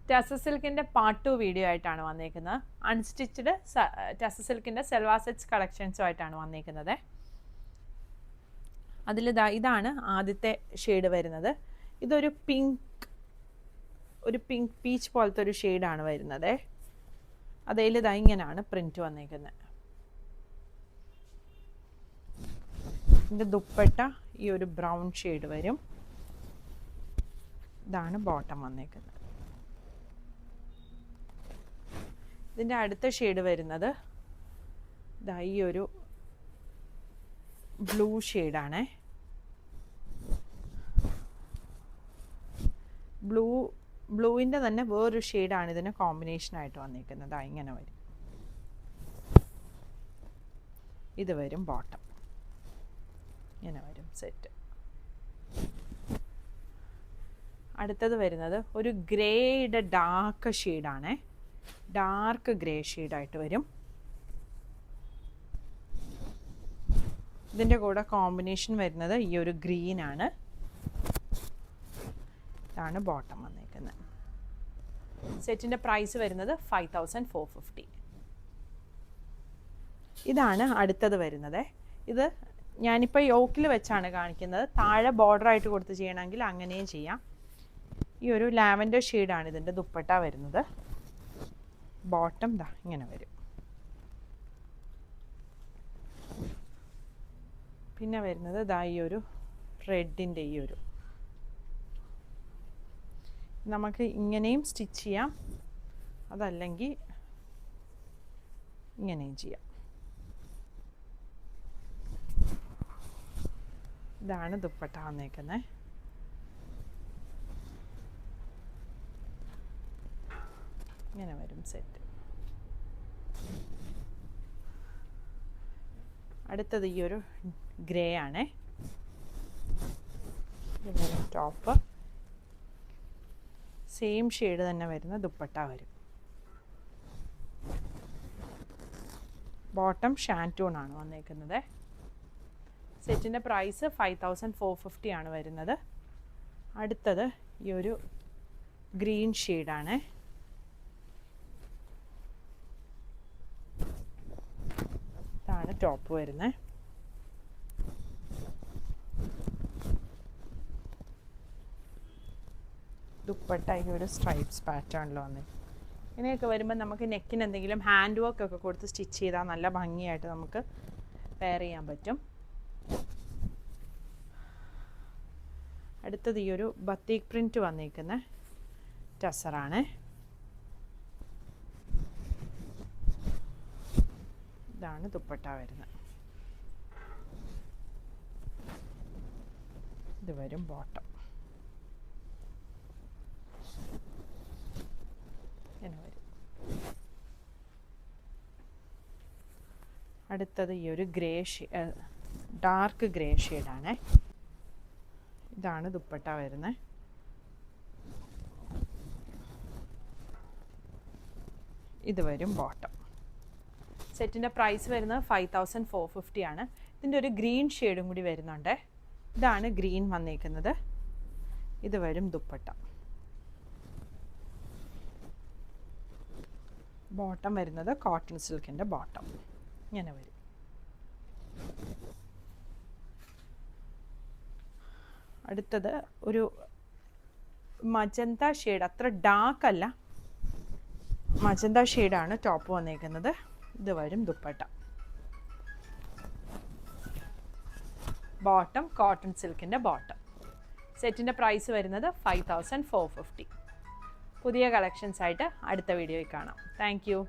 Tussar സിൽക്കിൻ്റെ part 2 video ആയിട്ടാണ് വന്നേക്കുന്നത്. Unstitched tussar സിൽക്കിൻ്റെ salwar sets കളക്ഷൻസുമായിട്ടാണ് വന്നേക്കുന്നത്. ഇതാണ് ആദ്യത്തെ ഷെയ്ഡ് വരുന്നത്. ഇതൊരു പിങ്ക് പീച്ച് പോലത്തെ ഒരു ഷെയ്ഡാണ് വരുന്നത്. അതിൽ ഇങ്ങനെയാണ് പ്രിൻറ്റ് വന്നേക്കുന്നത്. ഇതിൻ്റെ ദുപ്പട്ട ഈ ഒരു ബ്രൗൺ ഷെയ്ഡ് വരും. ഇതാണ് ബോട്ടം വന്നേക്കുന്നത്. ഇതിൻ്റെ അടുത്ത ഷെയ്ഡ് വരുന്നത് ഈ ഒരു ബ്ലൂ ഷെയ്ഡാണ്. ബ്ലൂവിൻ്റെ തന്നെ വേറൊരു ഷെയ്ഡാണ് ഇതിന് കോമ്പിനേഷനായിട്ട് വന്നിരിക്കുന്നത്. ഇങ്ങനെ വരും. ഇത് വരും ബോട്ടം. ഇങ്ങനെ വരും സെറ്റ്. അടുത്തത് വരുന്നത് ഒരു ഗ്രേയുടെ ഡാർക്ക് ഷെയ്ഡാണ്. ഡാർക്ക് ഗ്രേ ഷെയ്ഡായിട്ട് വരും. ഇതിൻ്റെ കൂടെ കോമ്പിനേഷൻ വരുന്നത് ഈ ഒരു ഗ്രീനാണ്. ഇതാണ് ബോട്ടം വന്നേക്കുന്നത്. സെറ്റിൻ്റെ പ്രൈസ് വരുന്നത് 5450. ഇതാണ് അടുത്തത് വരുന്നത്. ഇത് ഞാനിപ്പോൾ യോക്കിൽ വെച്ചാണ് കാണിക്കുന്നത്. താഴെ ബോർഡറായിട്ട് കൊടുത്ത് ചെയ്യണമെങ്കിൽ അങ്ങനെയും ചെയ്യാം. ഈ ഒരു ലാവൻഡർ ഷെയ്ഡാണ് ഇതിൻ്റെ ദുപ്പട്ട വരുന്നത്. ബോട്ടം ഇങ്ങനെ വരും. പിന്നെ വരുന്നത് ഈ ഒരു റെഡിൻ്റെ ഈ ഒരു നമുക്ക് ഇങ്ങനെയും സ്റ്റിച്ച് ചെയ്യാം, അതല്ലെങ്കിൽ ഇങ്ങനെയും ചെയ്യാം. ഇതാണ് ദുപ്പട്ട വന്നേക്കുന്നത്. ഇങ്ങനെ വരും സെറ്റ്. അടുത്തത് ഈ ഒരു ഗ്രേ ആണ്. ടോപ്പ് സെയിം ഷെയ്ഡ് തന്നെ വരുന്ന ദുപ്പട്ട വരും. ബോട്ടം ഷാൻറ്റൂൺ ആണ് വന്നേക്കുന്നത്. സെറ്റിൻ്റെ പ്രൈസ് 5450 ആണ് വരുന്നത്. അടുത്തത് ഈ ഒരു ഗ്രീൻ ഷെയ്ഡാണ്. ഇതാണ് ടോപ്പ് വരുന്നത്. ദുപ്പട്ട ഈ ഒരു സ്ട്രൈപ്സ് പാറ്റേണിൽ വന്ന് ഇങ്ങനെയൊക്കെ വരുമ്പോൾ നമുക്ക് നെക്കിന് എന്തെങ്കിലും ഹാൻഡ് വർക്ക് ഒക്കെ കൊടുത്ത് സ്റ്റിച്ച് ചെയ്താൽ നല്ല ഭംഗിയായിട്ട് നമുക്ക് വെയർ ചെയ്യാൻ പറ്റും. അടുത്തത് ഈ ഒരു ബത്തീക് പ്രിൻറ്റ് വന്നിരിക്കുന്ന ടസറാണ്. ഇതാണ് ദുപ്പട്ട വരുന്നത്. ഇത് വരും ബോട്ടം. ഇങ്ങനെ വരും. അടുത്തത് ഈ ഒരു ഗ്രേ ഡാർക്ക് ഗ്രേ ഷെയ്ഡാണ്. ഇതാണ് ദുപ്പട്ട വരുന്നത്. ഇത് വരും ബോട്ടം. സെറ്റിൻ്റെ പ്രൈസ് വരുന്നത് 5450 ആണ്. ഇതിൻ്റെ ഒരു ഗ്രീൻ ഷെയ്ഡും കൂടി വരുന്നുണ്ട്. ഇതാണ് ഗ്രീൻ വന്നിരിക്കുന്നത്. ഇത് വരും ദുപ്പട്ട. ബോട്ടം വരുന്നത് കോട്ടൺ സിൽക്കിൻ്റെ ബോട്ടം. ഇങ്ങനെ വരും. അടുത്തത് ഒരു മജന്ത ഷെയ്ഡ്, അത്ര ഡാർക്ക് അല്ല, മജന്ത ഷെയ്ഡാണ് ടോപ്പ് വന്നിരിക്കുന്നത്. ഇത് വരും ദുപ്പട്ട. ബോട്ടം കോട്ടൺ സിൽക്കിൻ്റെ ബോട്ടം. സെറ്റിൻ്റെ പ്രൈസ് വരുന്നത് 5450. പുതിയ കളക്ഷൻസ് ആയിട്ട് അടുത്ത വീഡിയോയിൽ കാണാം. Thank U.